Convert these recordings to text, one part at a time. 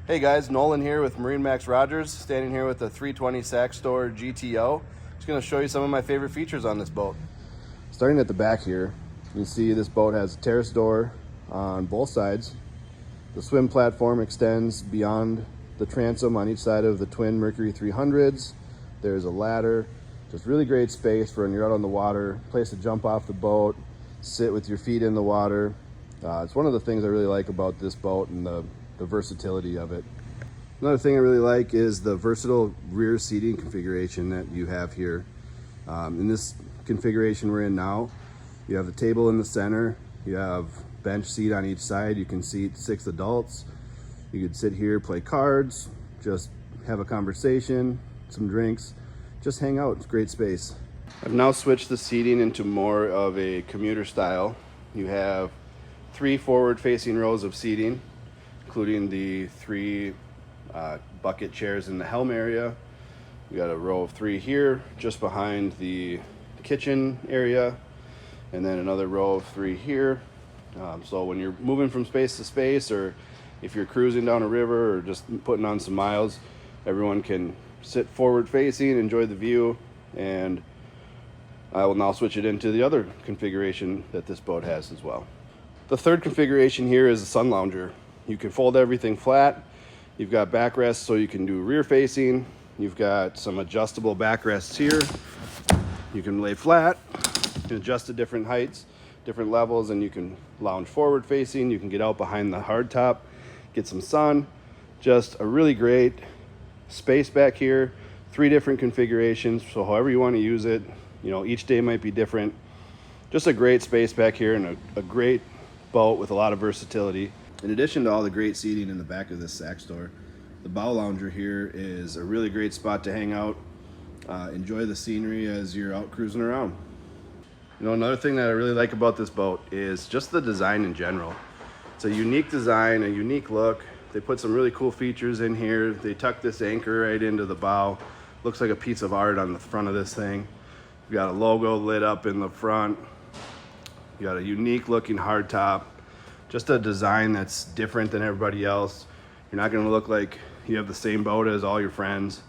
Hey guys, Nolan here with MarineMax Rogers, standing here with the 320 Saxdor GTO. Just going to show you some of my favorite features on this boat. Starting at the back here, you can see this boat has a terrace door on both sides. The swim platform extends beyond the transom on each side of the twin Mercury 300s. There's a ladder, just really great space for when you're out on the water, place to jump off the boat, sit with your feet in the water. It's one of the things I really like about this boat and the versatility of it. Another thing I really like is the versatile rear seating configuration that you have here. In this configuration we're in now, you have the table in the center, you have bench seat on each side, you can seat 6 adults. You could sit here, play cards, just have a conversation, some drinks, just hang out. It's great space. I've now switched the seating into more of a commuter style. You have 3 forward-facing rows of seating, including the 3 bucket chairs in the helm area. We got a row of 3 here, just behind the kitchen area, and then another row of 3 here. So when you're moving from space to space, or if you're cruising down a river or just putting on some miles, everyone can sit forward facing, enjoy the view. And I will now switch it into the other configuration that this boat has as well. The third configuration here is a sun lounger. You can fold everything flat. You've got backrests so you can do rear facing. You've got some adjustable backrests here. You can lay flat, you can adjust to different heights, different levels, and you can lounge forward facing. You can get out behind the hardtop, get some sun. Just a really great space back here. 3 different configurations, so however you want to use it, you know, each day might be different. Just a great space back here and a great boat with a lot of versatility. In addition to all the great seating in the back of this Saxdor, the bow lounger here is a really great spot to hang out, enjoy the scenery as you're out cruising around. You know, another thing that I really like about this boat is just the design in general. It's a unique design, a unique look. They put some really cool features in here. They tuck this anchor right into the bow. Looks like a piece of art on the front of this thing. You got a logo lit up in the front. You got a unique looking hardtop. Just a design that's different than everybody else. You're not gonna look like you have the same boat as all your friends.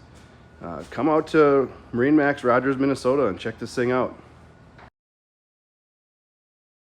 Come out to MarineMax Rogers, Minnesota and check this thing out.